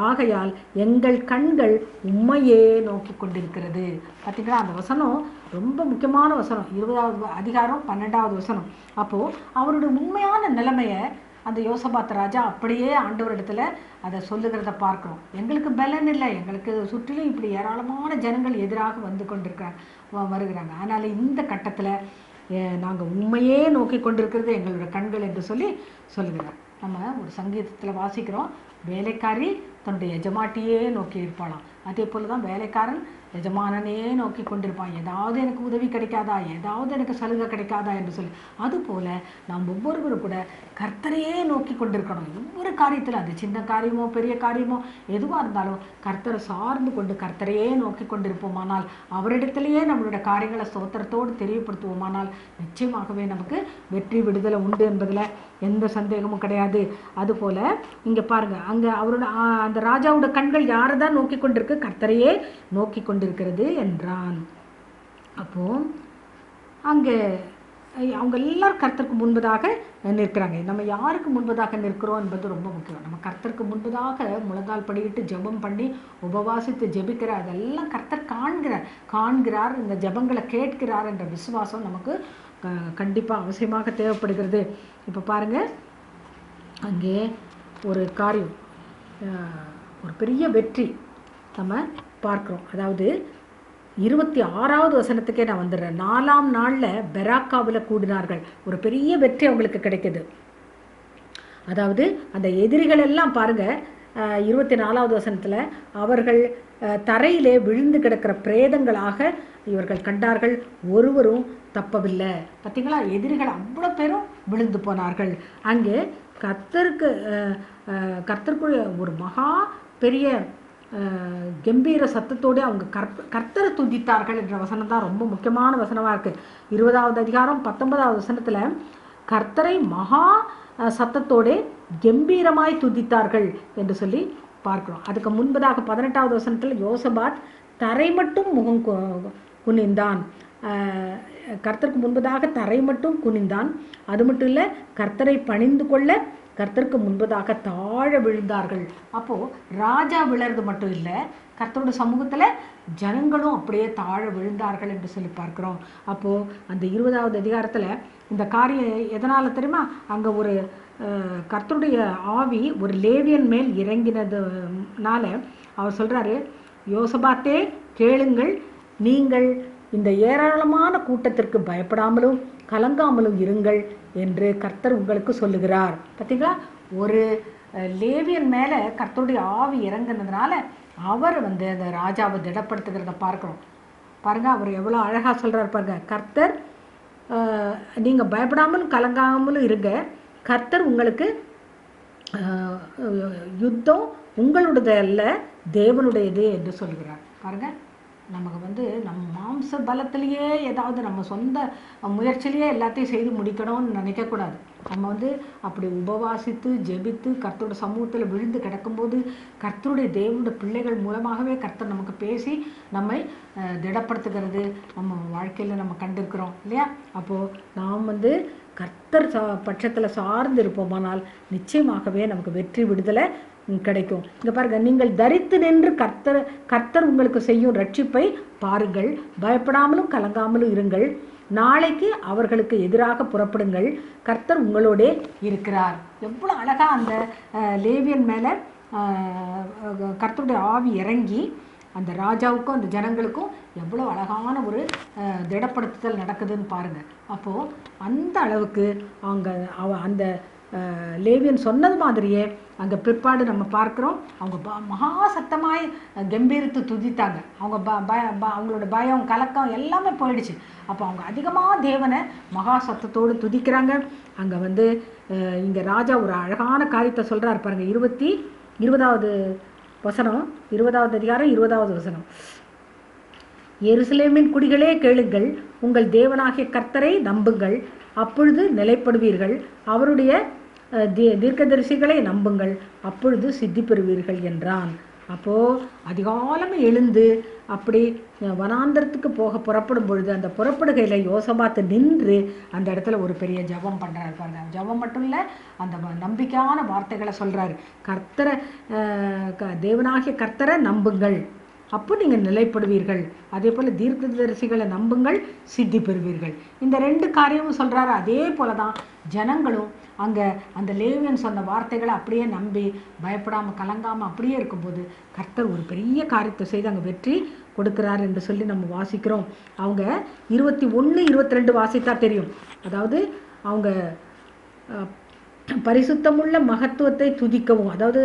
ஆகையால் எங்கள் கண்கள் உம்மையே நோக்கி கொண்டிருக்கிறது. பார்த்தீங்களா, அந்த வசனம் ரொம்ப முக்கியமான வசனம். 20வது அதிகாரம் 12வது வசனம். அப்போது அவருடைய உண்மையான நிலைமையை அந்த யோசபாத் ராஜா அப்படியே ஆண்டவரிடத்துல அதை சொல்லுகிறத பார்க்குறோம். எங்களுக்கு பலன் இல்லை, எங்களுக்கு சுற்றிலும் இப்படி ஏராளமான ஜனங்கள் எதிராக வந்து வருகிறாங்க. அதனால் இந்த கட்டத்தில் நாங்கள் உண்மையே நோக்கி கொண்டிருக்கிறது எங்களோட கண்கள் என்று சொல்லுகிறார். நம்ம ஒரு சங்கீதத்தில் வாசிக்கிறோம், வேலைக்காரி தன்னுடைய எஜமாட்டியே நோக்கி இருப்பாளாம். அதே போல் தான் வேலைக்காரன் எஜமானனே நோக்கி கொண்டிருப்பான். ஏதாவது எனக்கு உதவி கிடைக்காதா, ஏதாவது எனக்கு சலுகை கிடைக்காதா என்று சொல்லி. அதுபோல் நாம் ஒவ்வொருவரும் கூட கர்த்தரையே நோக்கி கொண்டிருக்கணும். ஒவ்வொரு காரியத்தில், அது சின்ன காரியமோ பெரிய காரியமோ எதுவாக இருந்தாலும் கர்த்தரை சார்ந்து கொண்டு கர்த்தரையே நோக்கி கொண்டிருப்போமானால், அவரிடத்திலேயே நம்மளோட காரியங்களை ஸ்தோத்திரத்தோடு தெரியப்படுத்துவோமானால் நிச்சயமாகவே நமக்கு வெற்றி விடுதலை உண்டு என்பதில் எந்த சந்தேகமும் கிடையாது. அதுபோல் இங்கே பாருங்கள், அங்கே அவரோட அந்த ராஜாவோட கண்கள் யாரை தான் நோக்கி கொண்டிருக்கு? கர்த்தரையே நோக்கி கொண்டிருக்கிறது என்றான். அப்போ அங்கே அவங்க எல்லாரும் கர்த்தருக்கு முன்பதாக நிற்கிறாங்க. நம்ம யாருக்கு முன்பதாக நிற்கிறோம் என்பது ரொம்ப முக்கியம். நம்ம கர்த்தருக்கு முன்பதாக முழங்கால் படியிட்டு ஜெபம் பண்ணி உபவாசித்து ஜெபிக்கிற அதெல்லாம் கர்த்தர் காண்கிறார். இந்த ஜெபங்களை கேட்கிறார் என்ற விசுவாசம் நமக்கு கண்டிப்பாக அவசியமாக தேவைப்படுகிறது. இப்போ பாருங்கள், அங்கே ஒரு காரியம், ஒரு பெரிய வெற்றி நம்ம பார்க்குறோம். அதாவது 26வது வசனத்துக்கே நான் வந்துடுறேன். 4ஆம் நாளில் பெராக்காவில் கூடினார்கள். ஒரு பெரிய வெற்றி அவங்களுக்கு கிடைக்குது. அதாவது அந்த எதிரிகள் எல்லாம் பாருங்கள், 24வது வசனத்தில் அவர்கள் தரையிலே விழுந்து கிடக்கிற பிரேதங்களாக இவர்கள் கண்டார்கள், ஒருவரும் தப்பவில்லை. பார்த்தீங்களா, எதிரிகள் அவ்வளோ பேரும் விழுந்து போனார்கள். அங்கே கர்த்தருக்குள்ள ஒரு மகா பெரிய கம்பீர சத்தத்தோடு அவங்க கர்த்தரை துதித்தார்கள் என்ற வசனம் தான் ரொம்ப முக்கியமான வசனமாக இருக்குது. 20வது அதிகாரம் 19வது வசனத்தில் கர்த்தரை மகா சத்தத்தோடு கம்பீரமாய் துதித்தார்கள் என்று சொல்லி பார்க்கிறோம். அதுக்கு முன்பதாக 18வது வசனத்தில் யோசபாத் தரை மட்டும் முகம் குனிந்தான். கர்த்தருக்கு முன்பதாக தரை மட்டும் குனிந்தான். அது மட்டும் இல்லை, கர்த்தரை பணிந்து கொள்ள கர்த்தருக்கு முன்பதாக தாழ விழுந்தார்கள். அப்போது ராஜா விழறது மட்டும் இல்லை, கர்த்தரோட சமூகத்தில் ஜனங்களும் அப்படியே தாழ விழுந்தார்கள் என்று சொல்லி பார்க்குறோம். அப்போது அந்த 20வது அதிகாரத்தில் இந்த காரியம் எதனால் தெரியுமா? அங்கே ஒரு கர்த்தருடைய ஆவி ஒரு லேவியன் மேல் இறங்கினதுனால அவர் சொல்கிறாரு, யோசபாத்தே கேளுங்கள், நீங்கள் இந்த ஏராளமான கூட்டத்திற்கு பயப்படாமலும் கலங்காமலும் இருங்கள் என்று கர்த்தர் உங்களுக்கு சொல்லுகிறார். பார்த்தீங்களா, ஒரு லேவியன் மேலே கர்த்தருடைய ஆவி இறங்குனதுனால அவர் அந்த ராஜாவை திடப்படுத்துகிறத பார்க்குறோம். பாருங்கள், அவர் எவ்வளோ அழகாக சொல்கிறார் பாருங்கள். கர்த்தர், நீங்கள் பயப்படாமலும் கலங்காமலும் இருங்க, கர்த்தர் உங்களுக்கு யுத்தம் உங்களுடையது அல்ல தேவனுடையது என்று சொல்கிறார். பாருங்கள், நமக்கு நம்ம மாம்ச பலத்திலேயே ஏதாவது நம்ம சொந்த முயற்சியிலேயே எல்லாத்தையும் செய்து முடிக்கணும்னு நினைக்கக்கூடாது. நம்ம அப்படி உபவாசித்து ஜெபித்து கர்த்தரோட சமூகத்தில் விழுந்து கிடக்கும்போது கர்த்தருடைய தேவனுடைய பிள்ளைகள் மூலமாகவே கர்த்தர் நமக்கு பேசி நம்மை திடப்படுத்துகிறது நம்ம வாழ்க்கையில் நம்ம கண்டிருக்கிறோம் இல்லையா? அப்போது நாம் கர்த்தர் பட்சத்தில் சார்ந்து இருப்போமானால் நிச்சயமாகவே நமக்கு வெற்றி விடுதலை கிடைக்கும். இங்கே பாருங்க, நீங்கள் தரித்து நின்று கர்த்தர் உங்களுக்கு செய்யும் ரட்சிப்பை பாருங்கள், பயப்படாமலும் கலங்காமலும் இருங்கள், நாளைக்கு அவர்களுக்கு எதிராக புறப்படுங்கள், கர்த்தர் உங்களோடே இருக்கிறார். எவ்வளோ அழகாக அந்த லேவியன் மேலே கர்த்தருடைய ஆவி இறங்கி அந்த ராஜாவுக்கும் அந்த ஜனங்களுக்கும் எவ்வளோ அழகான ஒரு திடப்படுத்துதல் நடக்குதுன்னு பாருங்கள். அப்போது அந்த அளவுக்கு அவங்க அந்த லேவியன் சொன்னது மாதிரியே அங்கே பிற்பாடு நம்ம பார்க்குறோம். அவங்க மகா சத்தமாய் கம்பீரித்து துதித்தாங்க. அவங்க அவங்களோட பயம் கலக்கம் எல்லாமே போயிடுச்சு. அப்போ அவங்க அதிகமாக தேவனை மகா சத்தத்தோடு துதிக்கிறாங்க. அங்கே வந்து இங்கே ராஜா ஒரு அழகான காரியத்தை சொல்கிறாரு பாருங்கள். 20வது வசனம், 20வது அதிகாரம் 20வது வசனம். எருசலேமின் குடிகளே கேளுங்கள், உங்கள் தேவனாகிய கர்த்தரை நம்புங்கள், அப்பொழுது நிலைப்படுவீர்கள். அவருடைய தீர்க்கதரிசிகளை நம்புங்கள், அப்பொழுது சித்தி பெறுவீர்கள் என்றான். அப்போது அதிகாலமே எழுந்து அப்படி வனாந்தரத்துக்கு புறப்படும் பொழுது அந்த புறப்படுகையில் யோசபாத்து நின்று அந்த இடத்துல ஒரு பெரிய ஜபம் பண்ணுறாரு பாருங்க. ஜபம் மட்டும் இல்லை, அந்த நம்பிக்கையான வார்த்தைகளை சொல்கிறாரு. கர்த்தரை தேவனாகிய கர்த்தரை நம்புங்கள், அப்போ நீங்கள் நிலைப்படுவீர்கள். அதே போல் தீர்க்கதரிசிகளை நம்புங்கள், சித்தி பெறுவீர்கள். இந்த 2 காரியமும் சொல்கிறாரு. அதே போல தான் ஜனங்களும் அங்கே அந்த லேவியன் சொன்ன வார்த்தைகளை அப்படியே நம்பி பயப்படாமல் கலங்காமல் அப்படியே இருக்கும்போது கர்த்தர் ஒரு பெரிய காரியத்தை செய்து அங்கே வெற்றி கொடுக்குறார் என்று சொல்லி நம்ம வாசிக்கிறோம். அவங்க 21, 22 வாசித்தா தெரியும். அதாவது அவங்க பரிசுத்தமுள்ள மகத்துவத்தை துதிக்கவும், அதாவது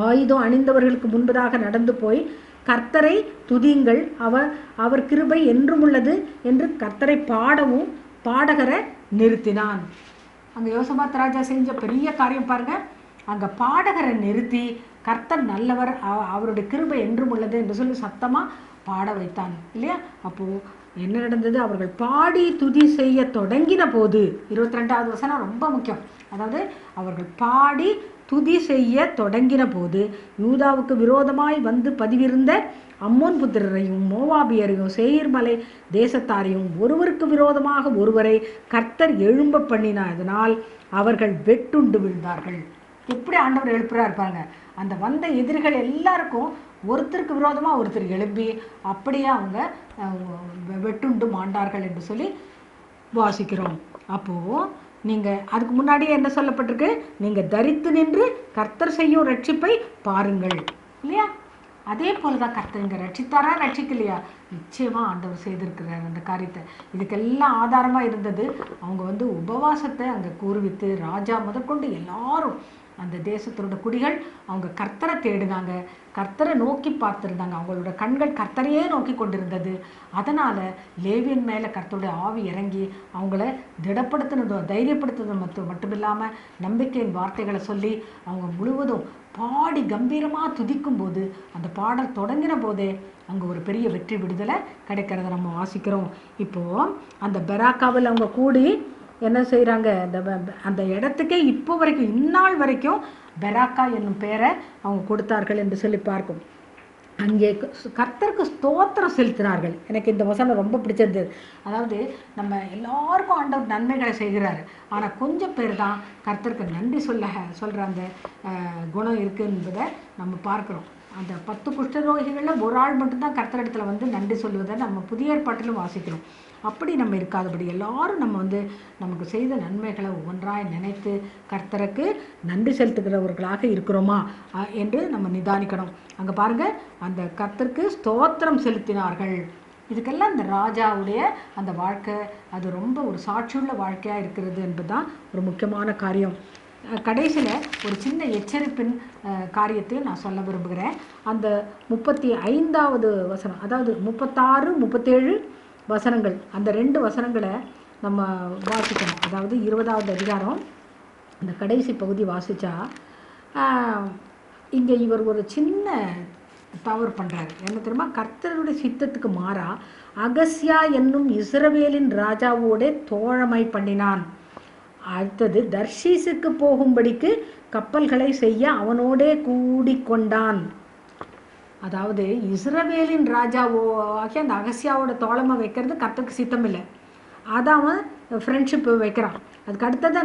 ஆயுதம் அணிந்தவர்களுக்கு முன்பதாக நடந்து போய் கர்த்தரை துதியுங்கள், அவர் கிருபை என்றும் உள்ளது என்று கர்த்தரை பாடவும் பாடகரை நிறுத்தினான். அங்கே யோசபாத் ராஜா செஞ்ச பெரிய காரியம் பாருங்க. அங்கே பாடகரை நிறுத்தி கர்த்தர் நல்லவர், அவருடைய கிருபை என்றும் உள்ளது என்று சொல்லி சத்தமாக பாட வைத்தான் இல்லையா? அப்போது என்ன நடந்தது? அவர்கள் பாடி துதி செய்ய தொடங்கின போது, 22வது வசனம் ரொம்ப முக்கியம். அதாவது அவர்கள் பாடி துதி செய்ய தொடங்கின போது யூதாவுக்கு விரோதமாய் வந்து பதிவிருந்த அம்மோன் புத்திரரையும் மோவாபியரையும் சேயீர் மலை தேசத்தாரையும் ஒருவருக்கு விரோதமாக ஒருவரை கர்த்தர் எழும்ப பண்ணினதனால் அவர்கள் வெட்டுண்டு விழுந்தார்கள். எப்படி ஆண்டவர் எழுப்புறா இருப்பாங்க. அந்த வந்த எதிரிகள் எல்லாருக்கும் ஒருத்தருக்கு விரோதமாக ஒருத்தர் எழுப்பி அப்படியே அவங்க வெட்டுண்டு மாண்டார்கள் என்று சொல்லி வாசிக்கிறோம். அப்போது நீங்கள் அதுக்கு முன்னாடியே என்ன சொல்லப்பட்டிருக்கு? நீங்கள் தரித்து நின்று கர்த்தர் செய்யும் ரட்சிப்பை பாருங்கள் இல்லையா? அதே போல தான் கர்த்தர் இங்கே ரட்சித்தாரா ரட்சிக்கலையா? நிச்சயமாக ஆண்டவர் செய்திருக்கிறார் அந்த காரியத்தை. இதுக்கெல்லாம் ஆதாரமாக இருந்தது அவங்க வந்து உபவாசத்தை அங்கே கூறுவித்து ராஜா முதற்கொண்டு எல்லாரும் அந்த தேசத்தோட குடிகள் அவங்க கர்த்தரை தேடினாங்க, கர்த்தரை நோக்கி பார்த்துருந்தாங்க. அவங்களோட கண்கள் கர்த்தரையே நோக்கி கொண்டிருந்தது. அதனால் லேவியன் மேலே கர்த்தருடைய ஆவி இறங்கி அவங்கள திடப்படுத்தினதும் தைரியப்படுத்துனது மட்டும் இல்லாமல் நம்பிக்கையின் வார்த்தைகளை சொல்லி அவங்க முழுவதும் பாடி கம்பீரமாக துதிக்கும் போது அந்த பாடல் தொடங்கின போதே அங்கே ஒரு பெரிய வெற்றி விடுதலை கிடைக்கிறத நம்ம வாசிக்கிறோம். இப்போது அந்த பெராக்காவில் அவங்க கூடி என்ன செய்கிறாங்க? அந்த இடத்துக்கே இப்போ வரைக்கும் இந்நாள் வரைக்கும் பெராக்கா என்னும் பேரை அவங்க கொடுத்தார்கள் என்று சொல்லி பார்க்கும். அங்கே கர்த்தருக்கு ஸ்தோத்திரம் செலுத்தினார்கள். எனக்கு இந்த வசனம் ரொம்ப பிடிச்சது. அதாவது நம்ம எல்லாருக்கும் ஆண்டவர் நன்மைகளை செய்கிறாரு, ஆனால் கொஞ்சம் பேர் தான் கர்த்தருக்கு நன்றி சொல்கிற அந்த குணம் இருக்குது என்பதை நம்ம பார்க்குறோம். அந்த 10 குஷ்டரோகிகளில் ஒரு ஆள் மட்டும்தான் கர்த்தரிடத்தில் வந்து நன்றி சொல்லுவதை நம்ம புதிய ஏற்பாட்டிலும் வாசிக்கிறோம். அப்படி நம்ம இருக்காதபடி எல்லாரும் நம்ம வந்து நமக்கு செய்த நன்மைகளை ஒவ்வொன்றாய் நினைத்து கர்த்தருக்கு நன்றி செலுத்துகிறவர்களாக இருக்கிறோமா என்று நம்ம நிதானிக்கணும். அங்கே பாருங்கள், அந்த கர்த்தருக்கு ஸ்தோத்திரம் செலுத்தினார்கள். இதுக்கெல்லாம் இந்த ராஜாவுடைய அந்த வாழ்க்கை அது ரொம்ப ஒரு சாட்சியுள்ள வாழ்க்கையாக இருக்கிறது என்பதுதான் ஒரு முக்கியமான காரியம். கடைசியில் ஒரு சின்ன எச்சரிப்பின் காரியத்தையும் நான் சொல்ல விரும்புகிறேன். அந்த 35வது வசனம், அதாவது 36, 37 வசனங்கள், அந்த 2 வசனங்களை நம்ம வாசிக்கணும். அதாவது 20வது அதிகாரம் அந்த கடைசி பகுதி வாசித்தா இங்கே இவர் ஒரு சின்ன தவறு பண்ணுறாரு. என்ன தெரியுமா? கர்த்தருடைய சித்தத்துக்கு மாறா அகஸ்யா என்னும் இஸ்ரவேலின் ராஜாவோட தோழமை பண்ணினான். அடுத்தது தர்ஷீஸுக்கு போகும்படிக்கு கப்பல்களை செய்ய அவனோடே கூடிக்கொண்டான். அதாவது இஸ்ரவேலின் ராஜாவாகி அந்த அகஸ்யாவோட தோழமை வைக்கிறது கர்த்தருக்கு சித்தம் இல்லை. அதை அவன் ஃப்ரெண்ட்ஷிப் வைக்கிறான். அதுக்கு அடுத்தது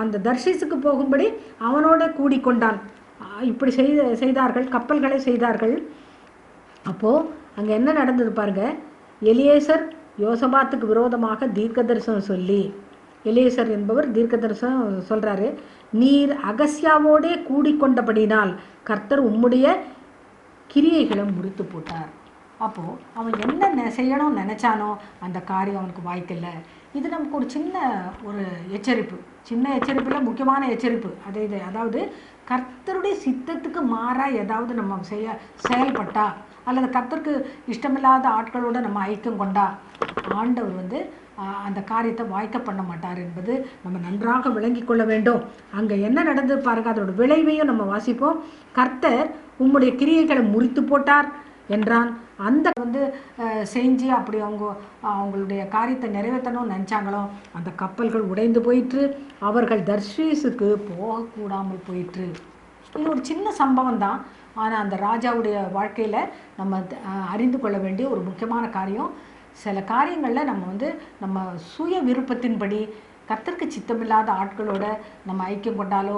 அந்த தர்ஷீஸுக்கு போகும்படி அவனோட கூடிக்கொண்டான். இப்படி செய்தார்கள், கப்பல்களை செய்தார்கள். அப்போது அங்கே என்ன நடந்தது பாருங்கள். எலியேசர் யோசபாத்துக்கு விரோதமாக தீர்க்க தரிசனம் சொல்லி, எலியேசர் என்பவர் தீர்க்க தரிசனம் சொல்கிறாரு, நீர் அகஸ்யாவோடே கூடிக்கொண்டபடினால் கர்த்தர் உம்முடைய கிரியைகளை முறித்து போட்டார். அப்போது அவன் என்ன செய்யணும்னு நினச்சானோ அந்த காரியம் அவனுக்கு வாய்க்கல. இது நமக்கு ஒரு ஒரு எச்சரிப்பு, சின்ன எச்சரிப்பில் முக்கியமான எச்சரிப்பு. அதாவது கர்த்தருடைய சித்தத்துக்கு மாறாக ஏதாவது நம்ம செயல்பட்டா அல்லது கர்த்தருக்கு இஷ்டமில்லாத ஆட்களோடு நம்ம ஐக்கியம் கொண்டா ஆண்டவர் அந்த காரியத்தை வாய்க்க பண்ண மாட்டார் என்பது நம்ம நன்றாக விளங்கி கொள்ள வேண்டும். அங்கே என்ன நடந்து பாருங்க, அதோட விளைவையும் நம்ம வாசிப்போம். கர்த்தர் உம்முடைய கிரியைகளை முறித்து போட்டார் என்றான். அந்த செஞ்சு அப்படி அவங்களுடைய காரியத்தை நிறைவேற்றணும்னு நினச்சாங்களோ அந்த கப்பல்கள் உடைந்து போயிற்று, அவர்கள் தர்ஷீஸுக்கு போகக்கூடாமல் போயிற்று. இது ஒரு சின்ன சம்பவம் தான், ஆனால் அந்த ராஜாவுடைய வாழ்க்கையில் நம்ம அறிந்து கொள்ள வேண்டிய ஒரு முக்கியமான காரியம். சில காரியங்களில் நம்ம சுய விருப்பத்தின்படி கர்த்தருக்கு சித்தமில்லாத ஆட்களோட நம்ம ஐக்கியம் கொண்டாலோ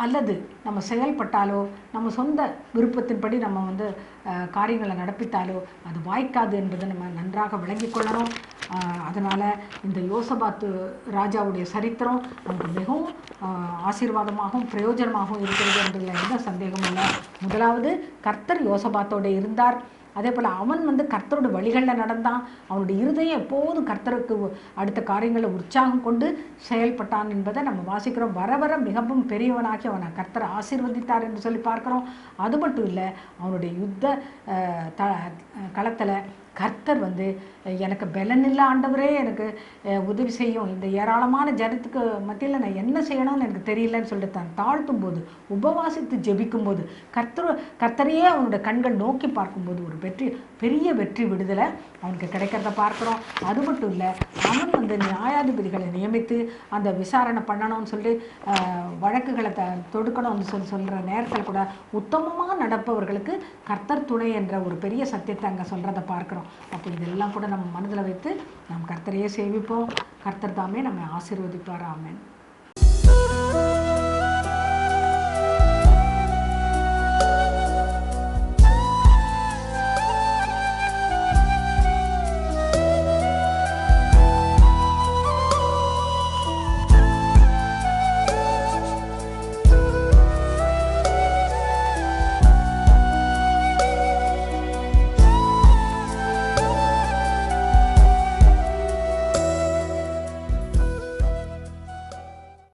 அல்லது நம்ம செயல்பட்டாலோ நம்ம சொந்த விருப்பத்தின்படி நம்ம காரியங்களை நடப்பித்தாலோ அது வாய்க்காது என்பதை நம்ம நன்றாக விளங்கி கொள்ளணும். அதனால் இந்த யோசபாத்து ராஜாவுடைய சரித்திரம் நமக்கு மிகவும் ஆசீர்வாதமாகவும் பிரயோஜனமாகவும் இருக்கிறது என்பதில் எந்த சந்தேகமும் இல்லை. முதலாவது, கர்த்தர் யோசபாத்தோடு இருந்தார். அதே போல் அவன் கர்த்தரோட வழிகளில் நடந்தான். அவனுடைய இருதயம் எப்போதும் கர்த்தருக்கு அடுத்த காரியங்களை உற்சாகம் கொண்டு செயல்பட்டான் என்பதை நம்ம வாசிக்கிறோம். வர வர மிகவும் பெரியவனாக்கி அவனை கர்த்தர் ஆசீர்வதித்தார் என்று சொல்லி பார்க்குறோம். அது மட்டும் இல்லை, அவனுடைய யுத்த களத்தில் கர்த்தர் எனக்கு பலன் இல்லை ஆண்டவரே, எனக்கு உதவி செய்யும், இந்த ஏராளமான ஜனத்துக்கு மத்தியில் நான் என்ன செய்யணும்னு எனக்கு தெரியலன்னு சொல்லிட்டு தான் தாழ்த்தும் போது, உபவாசித்து ஜெபிக்கும்போது, கர்த்தரையே அவனோட கண்கள் நோக்கி பார்க்கும்போது ஒரு பெரிய வெற்றி விடுதலை அவனுக்கு கிடைக்கிறத பார்க்குறோம். அது மட்டும் இல்லை, அவன் நியாயாதிபதிகளை நியமித்து அந்த விசாரணை பண்ணணும்னு சொல்லி வழக்குகளை தொடுக்கணும்னு சொல்கிற நேரத்தில் கூட உத்தமமாக நடப்பவர்களுக்கு கர்த்தர் துணை என்ற ஒரு பெரிய சத்தியத்தை அங்கே சொல்கிறத பார்க்குறோம். அப்போ இதெல்லாம் கூட நம்ம மனதில் வைத்து நாம் கர்த்தரையே சேவிப்போம். கர்த்தர் தாமே நம்மை ஆசீர்வதிப்பார். ஆமென்.